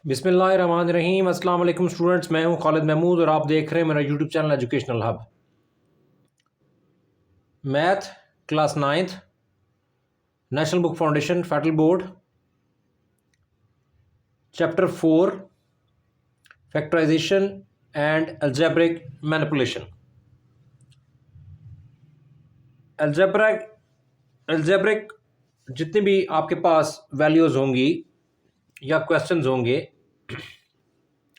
बिस्मिल्लाहिर्रहमानिर्रहीम। अस्सलाम वालेकुम स्टूडेंट्स, मैं हूं खालिद महमूद और आप देख रहे हैं मेरा YouTube channel educational hub. Math class 9th, national book foundation, federal board, chapter 4 factorization and algebraic manipulation. Algebraic जितनी भी आपके पास वैल्यूज़ होंगी या क्वेश्चंस होंगे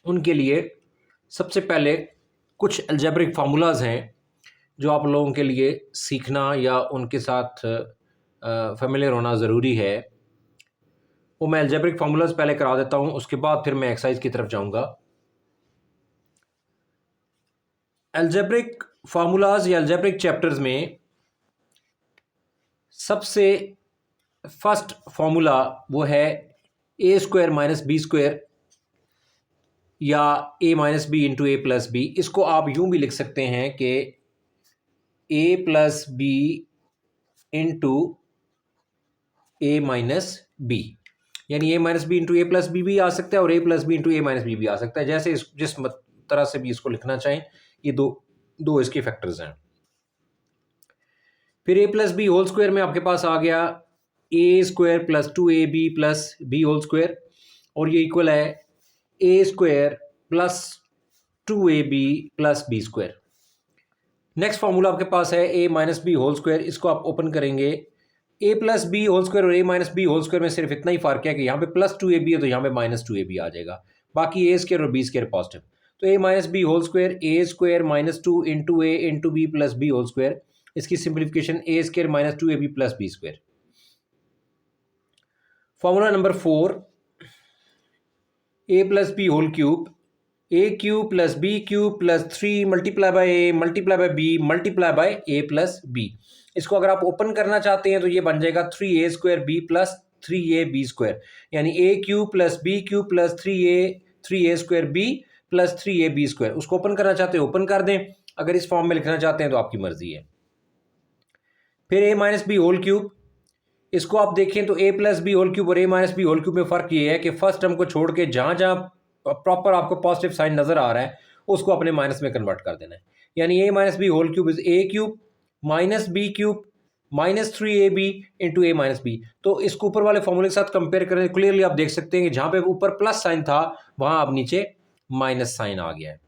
उनके लिए सबसे पहले कुछ अलजेब्रिक फार्मूलाज हैं जो आप लोगों के लिए सीखना या उनके साथ फेमिलियर होना ज़रूरी है। वो मैं अलजेब्रिक फार्मूलाज पहले करा देता हूँ, उसके बाद फिर मैं एक्सरसाइज की तरफ जाऊँगा। अलजेब्रिक फार्मूलाज या अलजेब्रिक चैप्टर्स में सबसे फर्स्ट फार्मूला वो है A square minus B square या ए minus B into A plus B. इसको आप यूँ भी लिख सकते हैं कि ए प्लस बी इंटू ए माइनस बी, यानी ए minus B into A plus B भी आ सकता है और A plus B into A minus B भी आ सकता है, जैसे जिस तरह से भी इसको लिखना चाहें। ये दो इसके फैक्टर्स हैं। फिर ए प्लस बी होल स्क्वायर में आपके पास आ गया ए square plus 2ab plus B whole square, और ये इक्वल है A square plus 2ab plus B square. Next formula आपके पास है ए माइनस बी होल स्क्वायर। इसको आप ओपन करेंगे, ए प्लस बी होल स्क्वायर और ए माइनस बी होल स्क्वायर में सिर्फ इतना ही फ़र्क है कि यहाँ पे प्लस 2ab है तो यहाँ पे माइनस 2ab आ जाएगा, बाकी ए स्क्वायर और बी स्क्वायर पॉजिटिव। तो ए माइनस बी होल स्क्वायर ए स्क्वायर माइनस 2 इंटू ए into B plus B whole square, इसकी simplification A square minus 2ab plus B square. Formula number 4, A plus B whole cube, A cube plus B cube plus 3 multiply by A multiply by B multiply by A plus B. इसको अगर आप open करना चाहते हैं तो ये बन जाएगा 3a square B plus 3ab square, यानी ए cube plus B cube plus 3a square B plus 3ab square. उसको ओपन करना चाहते हैं ओपन कर दें, अगर इस फॉर्म में लिखना चाहते हैं तो आपकी मर्जी है। फिर ए माइनस बी होल क्यूब, इसको आप देखें तो ए प्लस बी होल क्यूब और ए माइनस बी होल क्यूब में फ़र्क ये है कि फर्स्ट टर्म को छोड़ के जहाँ जहाँ प्रॉपर आपको पॉजिटिव साइन नज़र आ रहा है उसको अपने माइनस में कन्वर्ट कर देना है, यानी ए minus B whole cube is a cube minus B cube minus 3ab into A minus B. तो इसको ऊपर वाले फॉर्मूले के साथ कंपेयर करें, क्लियरली आप देख सकते हैं कि जहाँ पे ऊपर प्लस साइन था वहाँ अब नीचे माइनस साइन आ गया है।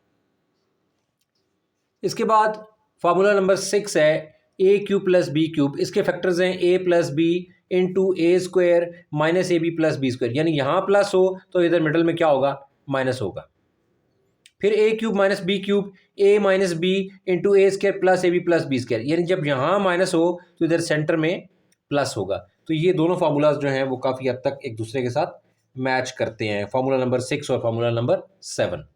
इसके बाद फार्मूला नंबर 6 है ए क्यूब प्लस बी क्यूब। इसके फैक्टर्स हैं ए plus B into A square minus A B plus B square, यानी यहाँ प्लस हो तो इधर मिडल में क्या होगा, माइनस होगा। फिर ए cube minus B cube A minus B into A square plus A B plus B square, यानी जब यहाँ माइनस हो तो इधर सेंटर में प्लस होगा। तो ये दोनों फार्मूलाज जो हैं वो काफ़ी हद तक एक दूसरे के साथ मैच करते हैं, फार्मूला नंबर 6 और फार्मूला नंबर 7।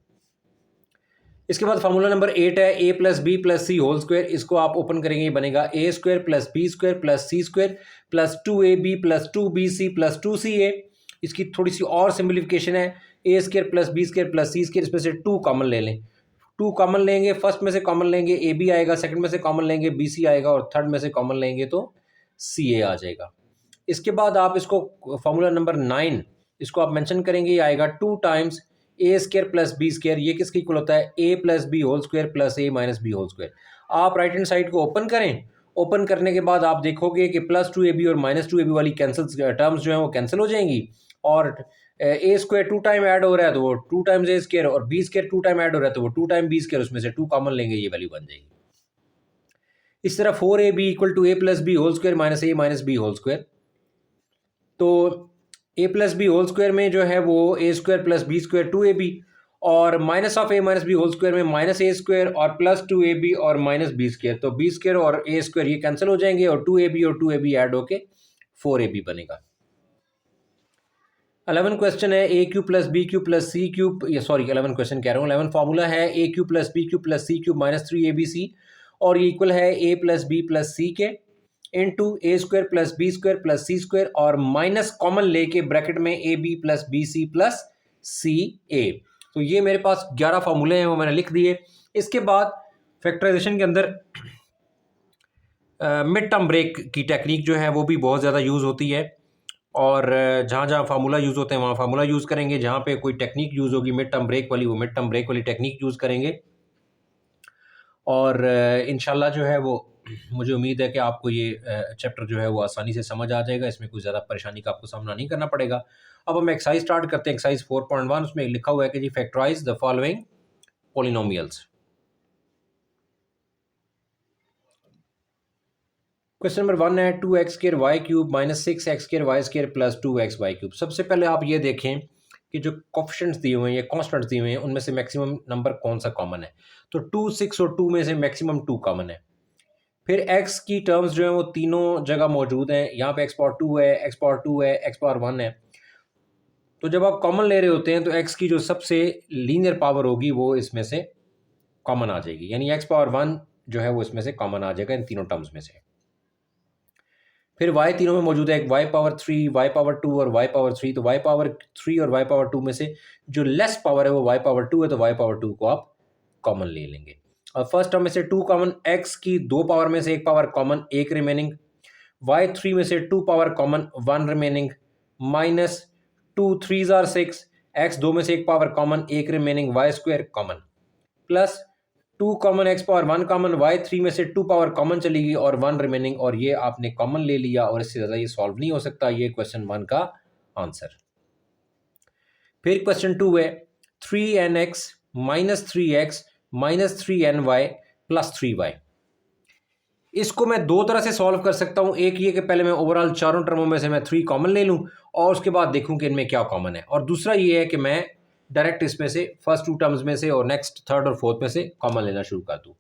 इसके बाद फार्मूला नंबर 8 है ए प्लस बी प्लस सी होल स्क्वायर। इसको आप ओपन करेंगे, बनेगा ए square plus B square plus सी square plus 2ab plus 2bc plus 2ca। इसकी थोड़ी सी और सिंप्लीफिकेशन है, A square plus B square plus C square, इसमें से 2 कॉमन ले लें। 2 कॉमन लेंगे, फर्स्ट में से कॉमन लेंगे ए बी आएगा, सेकंड में से कॉमन लेंगे बी सी आएगा और थर्ड में से कॉमन लेंगे तो सी ए आ जाएगा। इसके बाद आप इसको फार्मूला नंबर 9 इसको आप मेंशन करेंगे, ये आएगा 2 टाइम्स ए स्क्वायर प्लस बी स्क्वायर। ये किसके इक्वल होता है, ए plus B whole square plus ए माइनस बी होल स्क्वायर। आप राइट हैंड साइड को ओपन करें, ओपन करने के बाद आप देखोगे कि प्लस 2ab और माइनस 2ab वाली कैंसिल टर्म्स जो हैं वो कैंसिल हो जाएंगी, और ए स्क्वायर 2 टाइम ऐड हो रहा है तो वो 2 टाइम्स ए स्क्वायर, और बी स्क्वायर 2 टाइम ऐड हो रहा है तो वो 2 टाइम बी स्क्वायर, उसमें से 2 कॉमन लेंगे, ये वैल्यू बन जाएगी। इस तरह 4ab equal to A plus B whole square minus A minus B whole square. तो ए प्लस बी होल स्क्वायर में जो है वो ए square plus B square 2ab, और minus of A minus B whole square में माइनस ए स्क्वायर और plus 2ab और minus B square. तो बी स्क्वायर और ए स्क्वायर ये कैंसिल हो जाएंगे और 2ab और 2ab ऐड होके 4ab बनेगा। 11 क्वेश्चन है ए cube plus B cube plus सी क्यूब, ये सॉरी 11 क्वेश्चन कह रहा हूँ, 11 फार्मूला है ए cube plus B cube plus सी क्यूब माइनस 3abc, और ये इक्वल है ए प्लस बी प्लस सी के इंटू ए square plus B square plus सी स्क्वायर, और माइनस कॉमन लेके ब्रैकेट में A B plus B C plus सी ए। तो ये मेरे पास 11 फार्मूले हैं वो मैंने लिख दिए। इसके बाद फैक्टराइजेशन के अंदर मिड टर्म ब्रेक की टेक्निक जो है वो भी बहुत ज़्यादा यूज़ होती है। और जहाँ जहाँ फार्मूला यूज़ होते हैं वहाँ फार्मूला यूज़ करेंगे, जहाँ पे कोई टेक्निक यूज़ होगी मिड टर्म ब्रेक वाली, वो मिड टर्म ब्रेक वाली टेक्निक यूज़ करेंगे। और इंशाल्लाह जो है वो मुझे उम्मीद है कि आपको ये चैप्टर जो है वो आसानी से समझ आ जाएगा, इसमें कोई ज़्यादा परेशानी का आपको सामना नहीं करना पड़ेगा। अब हम एक्सरसाइज स्टार्ट करते हैं। एक्सरसाइज 4.1, उसमें लिखा हुआ है कि जी factorise the following polynomials. Question number 1 है 2x square Y cube minus 6x square Y square plus 2x Y cube. सबसे पहले आप ये देखें कि जो कोफिशिएंट्स दिए हुए हैं या कॉन्स्टेंट्स दिए हुए हैं उनमें से मैक्सिमम नंबर कौन सा कॉमन है। तो 2, 6 और 2 में से मैक्सिमम 2 कॉमन है। फिर x की टर्म्स जो हैं वो तीनों जगह मौजूद हैं। यहाँ पे x पावर 2 है, x पावर 2 है, x पावर 1 है। तो जब आप कॉमन ले रहे होते हैं तो x की जो सबसे लीनियर पावर होगी वो इसमें से कॉमन आ जाएगी, यानी x पावर 1 जो है वो इसमें से कॉमन आ जाएगा इन तीनों टर्म्स में से। फिर y तीनों में मौजूद है, एक y पावर 3, y पावर 2 और y पावर 3। तो y पावर 3 और y पावर 2 में से जो लेस पावर है वो y पावर 2 है, तो y पावर 2 को आप कॉमन ले लेंगे। और फर्स्ट टर्म में से 2 कॉमन, x की 2 पावर में से 1 पावर कॉमन, 1 रिमेनिंग, y3 में से 2 power common, 1 remaining, minus 2 3 jar 6, x 2 में से 1 power common, 1 remaining, y square common, plus 2 common, x power 1 common, y3 में से 2 पावर कॉमन चली गई और 1 रिमेनिंग, और ये आपने कॉमन ले लिया और इससे ज़्यादा ये सॉल्व नहीं हो सकता। ये क्वेश्चन 1 का आंसर। फिर क्वेश्चन 2 है 3nx minus 3x minus 3ny plus 3y। इसको मैं दो तरह से सॉल्व कर सकता हूं। एक ये कि पहले मैं ओवरऑल चारों टर्मों में से मैं 3 कॉमन ले लूं और उसके बाद देखूं कि इनमें क्या कॉमन है, और दूसरा ये है कि मैं डायरेक्ट इसमें से फर्स्ट 2 टर्म्स में से और नेक्स्ट थर्ड और फोर्थ में से कॉमन लेना शुरू कर दूं।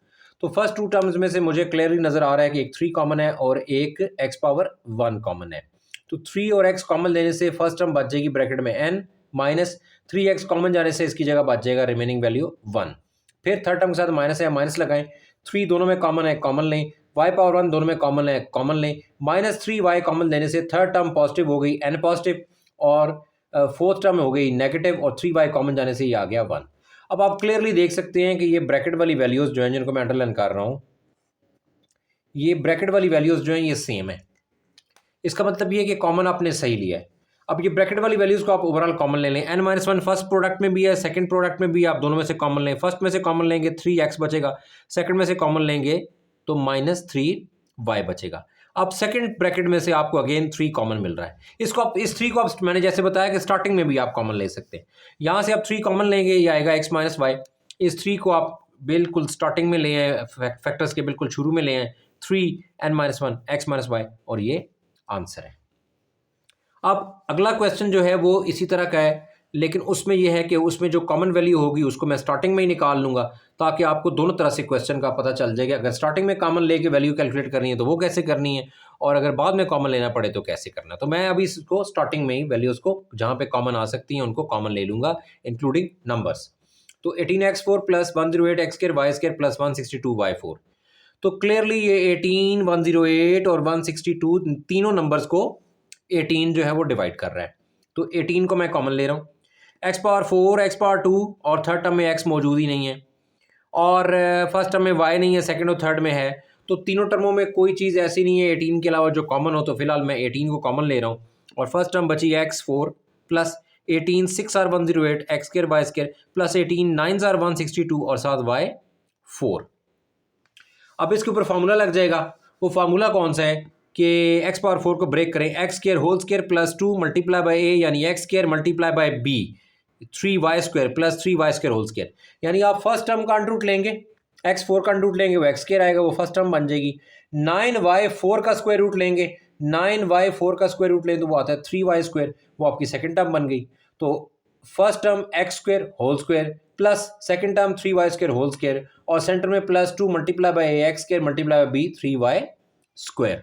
तो फर्स्ट 2 टर्म्स में से मुझे क्लियरली नजर आ रहा है कि एक 3 कॉमन है और एक x पावर 1 कॉमन है। तो 3 और x कॉमन लेने से फर्स्ट टर्म बच जाएगी ब्रैकेट में n, माइनस 3x कॉमन जाने से इसकी जगह बच जाएगा रिमेनिंग वैल्यू 1। फिर थर्ड टर्म के साथ माइनस है, माइनस लगाएं, 3 दोनों में कॉमन है, कॉमन लें, y पावर 1 दोनों में कॉमन है, कॉमन लें, माइनस 3y कॉमन लेने से थर्ड टर्म पॉजिटिव हो गई, n पॉजिटिव, और फोर्थ टर्म हो गई नेगेटिव, और 3y कॉमन जाने से ये आ गया 1। अब आप क्लियरली देख सकते हैं कि ये ब्रैकेट वाली वैल्यूज जो हैं जिनको मैं अंडरलाइन कर रहा हूं, ये ब्रैकेट वाली वैल्यूज जो हैं ये सेम है। इसका मतलब ये है कि कॉमन आपने सही लिया है। अब ये ब्रैकेट वाली वैल्यूज को आप ओवरऑल कॉमन ले लें। n-1 फर्स्ट प्रोडक्ट में भी है, सेकंड प्रोडक्ट में भी है, आप दोनों में से कॉमन लें। फर्स्ट में से कॉमन लेंगे 3x बचेगा, सेकंड में से कॉमन लेंगे तो माइनस 3y बचेगा। अब सेकंड ब्रैकेट में से आपको अगेन 3 कॉमन मिल रहा है। इसको आप इस 3 को आप मैंने जैसे बताया कि स्टार्टिंग में भी आप कॉमन ले सकते हैं। यहाँ से आप 3 कॉमन लेंगे, ये आएगा x माइनस वाई। इस 3 को आप बिल्कुल स्टार्टिंग में ले आए, फैक्टर्स के बिल्कुल शुरू में ले आए, 3n-1 x माइनस वाई, और ये आंसर है। अब अगला क्वेश्चन जो है वो इसी तरह का है, लेकिन उसमें यह है कि उसमें जो कॉमन वैल्यू होगी उसको मैं स्टार्टिंग में ही निकाल लूँगा, ताकि आपको दोनों तरह से क्वेश्चन का पता चल जाएगा। अगर स्टार्टिंग में कॉमन लेके वैल्यू कैलकुलेट करनी है तो वो कैसे करनी है, और अगर बाद में कॉमन लेना पड़े तो कैसे करना है। तो मैं अभी इसको स्टार्टिंग में ही वैल्यूज़ को जहाँ पे कॉमन आ सकती हैं उनको कॉमन ले लूँगा, इंक्लूडिंग नंबर्स। तो 18x4 plus 108x2 y2 plus 162y4। तो क्लियरली ये 18, 108 और 162 तीनों नंबर्स को 18 जो है वो डिवाइड कर रहा है। तो 18 को मैं कॉमन ले रहा हूँ। x पावर 4, x पावर 2, और थर्ड टर्म में x मौजूद ही नहीं है, और फर्स्ट टर्म में y नहीं है, सेकंड और थर्ड में है। तो तीनों टर्मों में कोई चीज़ ऐसी नहीं है 18 के अलावा जो कॉमन हो, तो फिलहाल मैं 18 को कॉमन ले रहा हूँ। और फर्स्ट टर्म बची x4 plus 18 6 are 108 x2 y2 plus 18 9 are 162 और साथ y4। अब इसके ऊपर फार्मूला लग जाएगा। वो फार्मूला कौन सा है कि x पावर 4 को ब्रेक करें, x2 whole square plus 2 multiply by a, यानी x2 multiply by b 3y2 plus 3y2 whole square. यानी आप फर्स्ट टर्म का अंडर रूट लेंगे, x4 का अंडर रूट लेंगे, वो x2 आएगा, वो फर्स्ट टर्म बन जाएगी। 9y4 का स्क्वायर रूट लेंगे, 9y4 का स्क्वायर रूट लें तो वो आता है 3y2, वो आपकी सेकंड टर्म बन गई। तो first term x2 whole square plus second term 3y2 whole square, और सेंटर में plus 2 multiply by x2 multiply by b 3y2।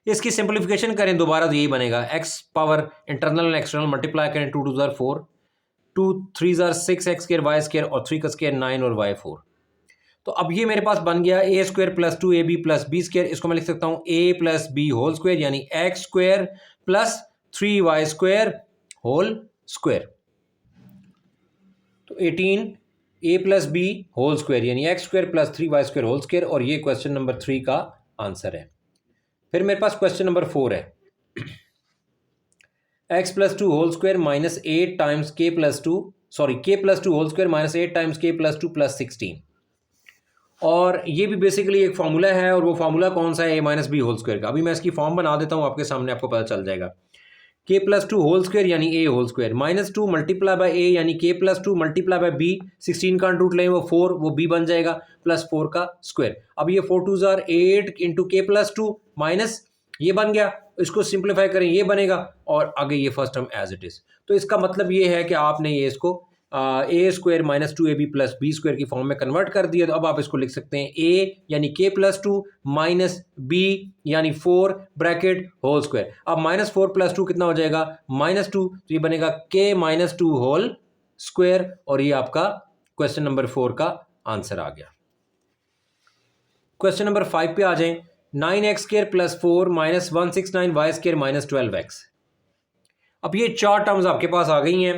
इसकी सिंप्लीफिकेशन करें दोबारा तो यही बनेगा, x पावर इंटरनल और एक्सटर्नल मल्टीप्लाई करें, 2 2 जार 4, 2 3 जार 6 x2 y2 और 3 का स्क्वायर 9 और y4। तो अब ये मेरे पास बन गया a square plus 2ab plus b square. इसको मैं लिख सकता हूँ a plus b whole square, यानी x square plus 3y2 whole square. तो 18 a plus b whole square यानी x square plus 3y2 whole square, और ये क्वेश्चन नंबर 3 का आंसर है। फिर मेरे पास क्वेश्चन नंबर 4 है। X plus two whole square minus 8 times K plus two, sorry K plus two whole square minus 8 times K plus two plus 16। और ये भी बेसिकली एक फार्मूला है, और वो फार्मूला कौन सा है, ए माइनस बी होल स्क्वायर का। अभी मैं इसकी फॉर्म बना देता हूँ आपके सामने, आपको पता चल जाएगा। के प्लस टू होल स्क्वायर यानी ए whole square minus two multiply by ए यानी के plus to multiply by B, 16 का रूट लें वो 4, वो बी बन जाएगा, प्लस 4 का स्क्वायर। अब ये 4 टू जार 8 इंटू के प्लस टू माइनस ये बन गया, इसको सिंप्लीफाई करें ये बनेगा, और आगे ये first term as it is. तो इसका मतलब ये है कि आपने ये इसको ए square minus two A B plus B square की फॉर्म में कन्वर्ट कर दिया। तो अब आप इसको लिख सकते हैं ए यानी के प्लस टू माइनस बी यानी 4 ब्रैकेट होल स्क्वायर। अब माइनस 4 प्लस टू कितना हो जाएगा, माइनस 2, तो ये बनेगा के माइनस 2 होल स्क्वायर, और ये आपका क्वेश्चन नंबर 4 का आंसर आ गया। क्वेश्चन नंबर 5 पे आ जाएं। 9x square plus 4 minus 169y square minus 12x। अब ये चार टर्म्स आपके पास आ गई हैं।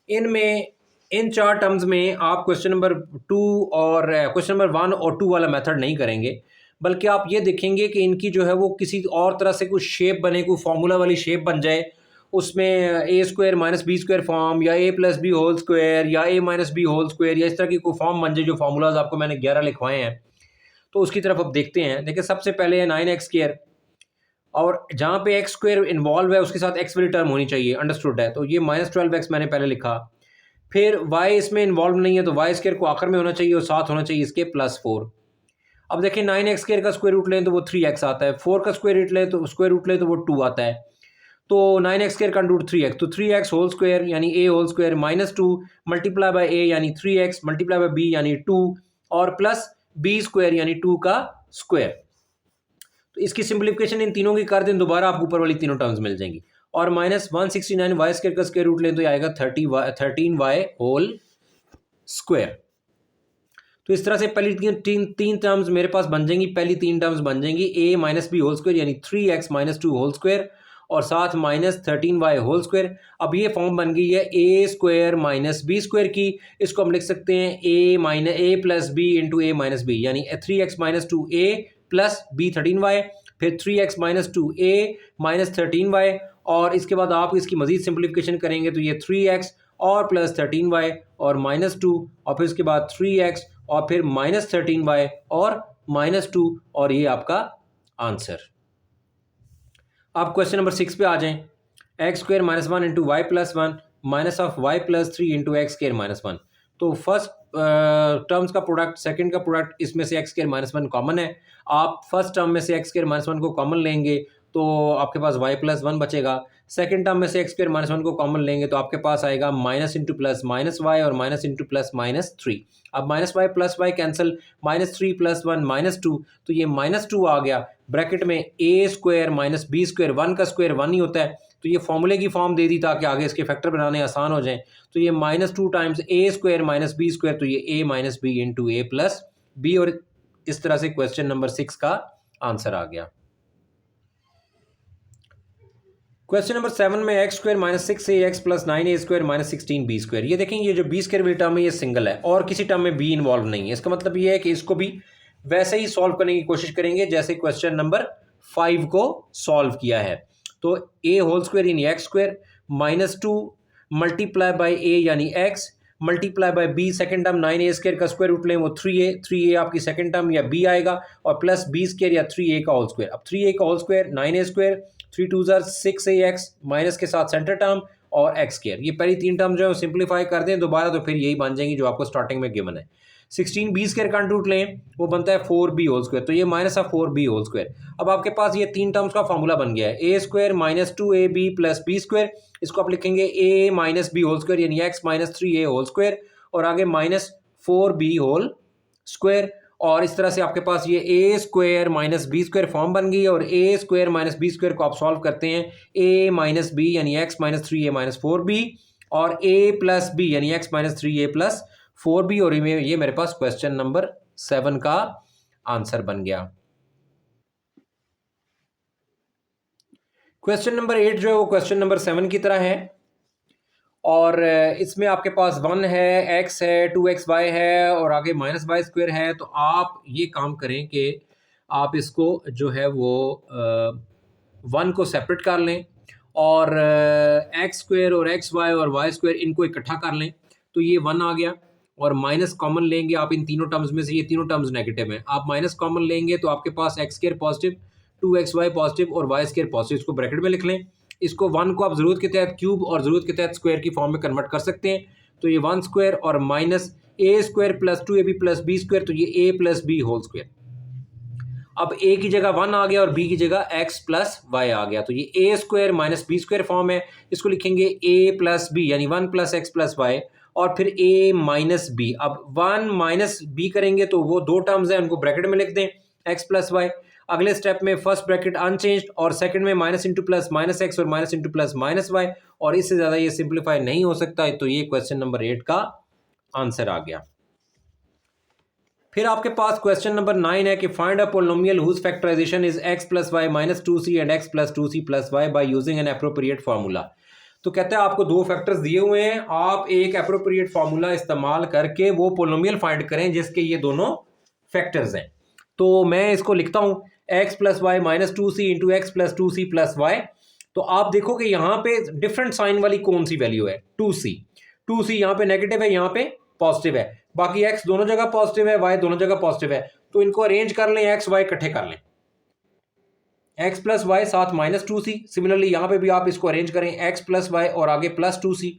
इनमें इन चार टर्म्स में आप क्वेश्चन नंबर 2 और क्वेश्चन नंबर 1 और 2 वाला मेथड नहीं करेंगे, बल्कि आप ये देखेंगे कि इनकी जो है वो किसी और तरह से कुछ शेप बने, कोई फार्मूला वाली शेप बन जाए, उसमें ए square minus B square form, या ए प्लस बी होल स्क्वायर, या ए माइनस बी होल स्क्वायर, या इस तरह की कोई फॉर्म बन जाए। जो फार्मूलाज आपको मैंने 11 लिखवाए हैं, तो उसकी तरफ अब देखते हैं। देखिए सबसे पहले है 9x स्क्वायर, और जहाँ पे एक्स स्क्वायर इन्वॉल्व है उसके साथ एक्स वाली टर्म होनी चाहिए, अंडरस्टूड है, तो ये माइनस 12x मैंने पहले लिखा। फिर y इसमें इन्वॉल्व नहीं है, तो y स्क्वायर को आखिर में होना चाहिए और साथ होना चाहिए इसके प्लस 4। अब देखिए 9x स्क्वायर का स्क्वायर रूट लें तो वो 3x आता है, 4 का स्क्वायर रूट लें तो वो 2 आता है, तो 9x स्क्वायर का रूट 3x, तो 3x होल स्क्वायर यानी a whole square minus 2 multiply by a यानी 3x मल्टीप्लाई बाय b यानी 2, और प्लस b स्क्वायर यानी 2 का स्क्वायर। तो इसकी सिंप्लीफिकेशन इन तीनों की कर दें, दोबारा आपको ऊपर वाली तीनों टर्म्स मिल जाएंगी, और माइनस 169y स्क्वायर का स्क्वायर रूट लें तो आएगा 13y होल स्क्वायर। तो इस तरह से पहली तीन टर्म्स मेरे पास बन जाएंगी। पहली तीन टर्म्स बन जाएंगी a minus B whole square यानी 3x माइनस 2 होल स्क्वायर, और साथ माइनस 13y होल स्क्वायर। अब ये फॉर्म बन गई है A square minus B square की। इसको हम लिख सकते हैं ए प्लस बी इंटू ए माइनस बी, यानी 3x minus 2a plus B 13y, फिर 3x minus 2a minus 13y, और इसके बाद आप इसकी मजीद सिंप्लीफिकेशन करेंगे तो ये 3x और प्लस 13y और माइनस 2, और फिर उसके बाद 3x और फिर माइनस 13y और माइनस 2, और ये आपका आंसर। आप क्वेश्चन नंबर 6 पे आ जाएं। X square minus 1 into Y plus 1 minus of Y plus 3 into X square minus 1। तो फर्स्ट टर्म्स का प्रोडक्ट, सेकंड का प्रोडक्ट, इसमें से एक्स स्क्वायर माइनस 1 कॉमन है। आप फर्स्ट टर्म में से एक्स स्क्वायर माइनस 1 को कॉमन लेंगे तो आपके पास वाई प्लस 1 बचेगा। सेकंड टर्म में से एक्स स्क्वायर माइनस 1 को कॉमन लेंगे तो आपके पास आएगा minus into plus minus Y और माइनस इंटू प्लस माइनस 3। अब minus Y plus Y cancel, minus 3 plus 1 minus 2, तो ये माइनस 2 आ गया। ब्रैकेट में A square minus B square, 1 का स्क्वायर 1 ही होता है, तो ये फॉर्मूले की फॉर्म दे दी ताकि आगे इसके फैक्टर बनाने आसान हो जाएं। तो ये माइनस 2 टाइम्स ए स्क्वायर माइनस बी स्क्वायर, तो ये ए minus B into A plus B, और इस तरह से क्वेश्चन नंबर 6 का आंसर आ गया। क्वेश्चन नंबर 7 में x square minus 6ax plus 9a square minus 16b square. ये देखेंगे ये जो b स्क्वायर वाली टर्म है ये सिंगल है और किसी टर्म में b इन्वॉल्व नहीं है। इसका मतलब ये है कि इसको भी वैसे ही सॉल्व करने की कोशिश करेंगे जैसे क्वेश्चन नंबर 5 को सॉल्व किया है। तो a होल स्क्वायर यानी X square minus 2 multiply by a यानी x multiply by b, second term 9a square का स्क्वायर रूट लें वो 3a आपकी सेकंड टर्म या b आएगा, और प्लस b स्क्वायर या 3a का होल स्क्वायर। अब 3a का whole square 9a square, 3 2 6ax minus के साथ सेंटर टर्म और एक्स स्क्वायर। ये पहली तीन टर्म जो है सिंप्लीफाई कर दें दोबारा तो फिर यही बन जाएंगी जो आपको स्टार्टिंग में गिवन है। 16b स्क्वायर का रूट लें वो बनता है 4b होल स्क्वायर, तो ये minus of 4b whole square. अब आपके पास ये तीन टर्म्स का फॉर्मूला बन गया है A square minus 2ab plus B square. इसको आप लिखेंगे a minus B whole square यानी x minus 3a whole square, और आगे माइनस 4b होल स्क्वायर, और इस तरह से आपके पास ये A square minus B square form बन गई। और A square minus B square को आप सॉल्व करते हैं ए माइनस बी यानी X minus 3a minus 4b, और ए प्लस बी यानी X minus 3a plus 4b, और ये मेरे पास क्वेश्चन नंबर 7 का आंसर बन गया। क्वेश्चन नंबर 8 जो है वो क्वेश्चन नंबर 7 की तरह है, और इसमें आपके पास 1 है, x है, 2xy है और आगे माइनस वाई स्क्वायर है। तो आप ये काम करें कि आप इसको जो है वो 1 को सेपरेट कर लें और एक्स स्क्वायर और एक्स वाई और वाई स्क्वायर इनको इकट्ठा कर लें तो ये 1 आ गया, और माइनस कॉमन लेंगे आप इन तीनों टर्म्स में से, ये तीनों टर्म्स नेगेटिव हैं, आप माइनस कॉमन लेंगे तो आपके पास X square positive, 2xy positive और वाई स्क्वायर पॉजिटिव, इसको ब्रैकेट में लिख लें। इसको 1 को आप ज़रूरत के तहत क्यूब और ज़रूरत के तहत स्क्वायर की फॉर्म में कन्वर्ट कर सकते हैं, तो ये 1 स्क्वायर और minus A square plus 2ab plus B square, तो ये A plus B whole square. अब ए की जगह 1 आ गया और बी की जगह एक्स प्लस वाई आ गया, तो ये A square minus B square form है, इसको लिखेंगे ए प्लस बी यानी 1 प्लस एक्स प्लस वाई और फिर ए माइनस बी। अब 1 माइनस बी करेंगे तो वो दो टर्म्स हैं, उनको ब्रैकेट में लिख दें एक्स प्लस वाई। अगले स्टेप में फर्स्ट ब्रैकेट अनचेंज्ड और सेकंड में minus into plus minus X और minus into plus minus Y, और इससे ज़्यादा ये सिंप्लीफाई नहीं हो सकता, तो ये क्वेश्चन नंबर 8 का आंसर आ गया। फिर आपके पास क्वेश्चन नंबर 9 है कि find a polynomial whose factorization is X plus Y minus 2c and X plus 2c plus Y by using an appropriate formula. तो कहते हैं आपको दो फैक्टर्स दिए हुए हैं, आप एक एप्रोप्रिएट फार्मूला इस्तेमाल करके वो पोलिनोमियल फाइंड करें जिसके ये दोनों फैक्टर्स हैं। तो मैं इसको लिखता हूँ X plus Y minus 2c into X plus 2c plus Y. तो आप देखो कि यहाँ पे डिफरेंट साइन वाली कौन सी वैल्यू है, 2c यहाँ पे नेगेटिव है, यहाँ पे पॉजिटिव है, बाकी x दोनों जगह पॉजिटिव है, y दोनों जगह पॉजिटिव है, तो इनको अरेंज कर लें, x y इकट्ठे कर लें, x प्लस वाई साथ माइनस 2c। सिमिलरली यहाँ पे भी आप इसको अरेंज करें, x प्लस वाई और आगे प्लस 2c।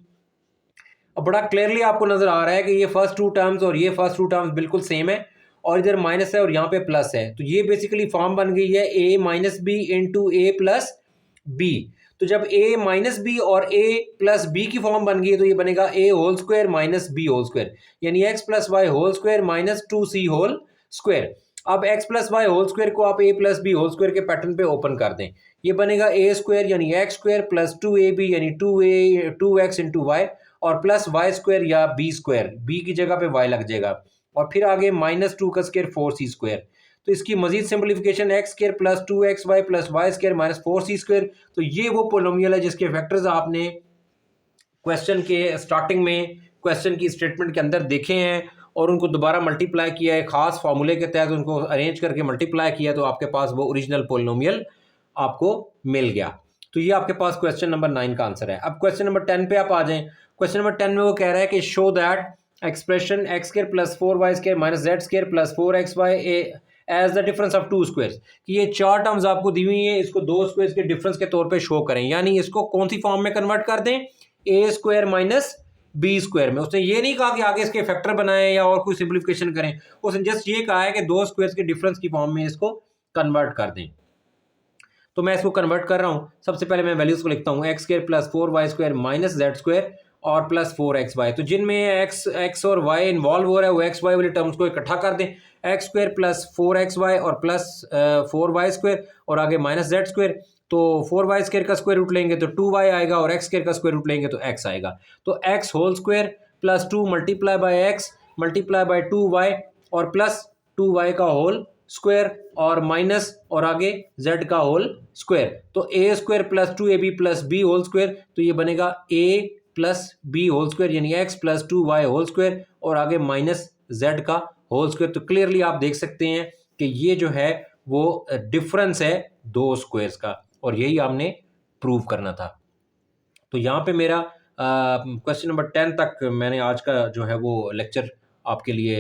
अब बड़ा क्लियरली आपको नजर आ रहा है कि ये फर्स्ट टू टर्म्स और ये फर्स्ट टू टर्म्स बिल्कुल सेम है, और इधर माइनस है और यहाँ पे प्लस है, तो ये बेसिकली फॉर्म बन गई है a minus B into A plus B. तो जब a माइनस बी और a प्लस बी की फॉर्म बन गई तो ये बनेगा a whole square minus B whole square, यानी x plus Y whole square minus 2c whole square. अब x plus Y whole square को आप a plus B whole square के पैटर्न पे ओपन कर दें, ये बनेगा a स्क्वायर यानी एक्स स्क्वायर प्लस 2ab यानी 2x इंटू वाई और प्लस वाई स्क्वायर या b स्क्वायर, b की जगह पे y लग जाएगा, और फिर आगे माइनस 2 का स्क्वायर 4c स्क्वायर। तो इसकी मजीद simplification X square plus 2xy plus Y square minus 4c square. तो ये वो पोलिनोमियल है जिसके फैक्टर्स आपने क्वेश्चन के स्टार्टिंग में क्वेश्चन की स्टेटमेंट के अंदर देखे हैं और उनको दोबारा मल्टीप्लाई किया है, खास फार्मूले के तहत उनको अरेंज करके मल्टीप्लाई किया, तो आपके पास वो ओरिजिनल पोलिनोमियल आपको मिल गया। तो ये आपके पास क्वेश्चन नंबर 9 का आंसर है। अब क्वेश्चन नंबर 10 पे आप आ जाएं। क्वेश्चन नंबर 10 में वो कह रहा है कि show that expression X square plus 4y square minus Z square plus 4xy as the difference of two squares, कि ये चार टर्म्स आपको दी हुई है, इसको दो स्क्वायर्स के डिफरेंस के तौर पे शो करें, यानी इसको कौन सी फॉर्म में कन्वर्ट कर दें, ए स्क्वायर माइनस बी स्क्वायर में। उसने ये नहीं कहा कि आगे इसके फैक्टर बनाएं या और कोई सिंप्लीफिकेशन करें, उसने जस्ट ये कहा है कि दो स्क्वायर्स के डिफरेंस की फॉर्म में इसको कन्वर्ट कर दें। तो मैं इसको कन्वर्ट कर रहा हूँ। सबसे पहले मैं वैल्यूज को लिखता हूँ, x square plus 4y square minus Z square और प्लस 4xy। तो जिनमें x और y इन्वॉल्व हो रहा है वो xy वाले टर्म्स को इकट्ठा कर दें, एक्स स्क्वायर प्लस 4xy और प्लस 4y स्क्वायर और आगे माइनस जेड स्क्वायर। तो 4y स्क्वायर का स्क्वायर रूट लेंगे तो 2y आएगा और x स्क्वायर का स्क्वायर रूट लेंगे तो x आएगा। तो x whole square plus 2 multiply by X multiply by 2y और प्लस 2y का होल स्क्वायर और माइनस और आगे z का होल स्क्वायर। तो a square plus 2ab plus b whole square, तो ये बनेगा a plus B whole square यानी x plus 2y whole square और आगे माइनस z का होल स्क्वायर। तो क्लियरली आप देख सकते हैं कि ये जो है वो डिफरेंस है दो स्क्वायर्स का, और यही हमने प्रूव करना था। तो यहाँ पे मेरा क्वेश्चन नंबर 10 तक मैंने आज का जो है वो लेक्चर आपके लिए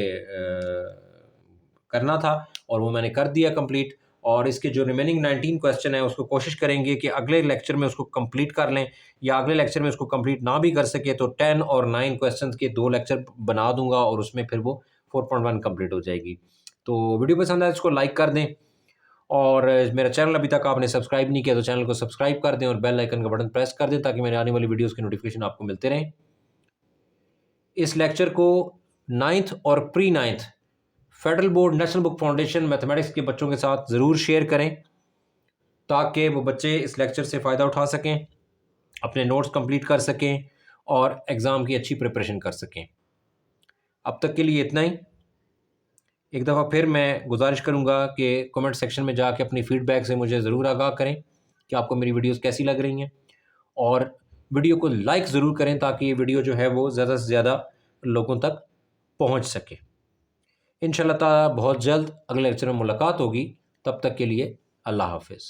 करना था और वो मैंने कर दिया कंप्लीट। और इसके जो रिमेनिंग 19 क्वेश्चन है उसको कोशिश करेंगे कि अगले लेक्चर में उसको कंप्लीट कर लें, या अगले लेक्चर में उसको कंप्लीट ना भी कर सके तो 10 और 9 क्वेश्चंस के 2 लेक्चर बना दूंगा और उसमें फिर वो 4.1 कंप्लीट हो जाएगी। तो वीडियो पसंद आए इसको लाइक कर दें, और मेरा चैनल अभी तक आपने सब्सक्राइब नहीं किया तो चैनल को सब्सक्राइब कर दें और बेल आइकन का बटन प्रेस कर दें ताकि मेरे आने वाली वीडियोज़ की नोटिफिकेशन आपको मिलते रहें। इस लेक्चर को 9th और pre 9th federal board national book foundation mathematics के बच्चों के साथ ज़रूर शेयर करें ताकि वो बच्चे इस लेक्चर से फ़ायदा उठा सकें, अपने नोट्स कंप्लीट कर सकें और एग्ज़ाम की अच्छी प्रिपरेशन कर सकें। अब तक के लिए इतना ही। एक दफ़ा फिर मैं गुजारिश करूँगा कि कमेंट सेक्शन में जाके अपनी फ़ीडबैक से मुझे ज़रूर आगाह करें कि आपको मेरी वीडियोज़ कैसी लग रही हैं, और वीडियो को लाइक ज़रूर करें ताकि ये वीडियो जो है वो ज़्यादा से ज़्यादा लोगों तक पहुँच सके। इंशाल्लाह ताला बहुत जल्द अगले लेक्चर में मुलाकात होगी। तब तक के लिए अल्लाह हाफ़िज़।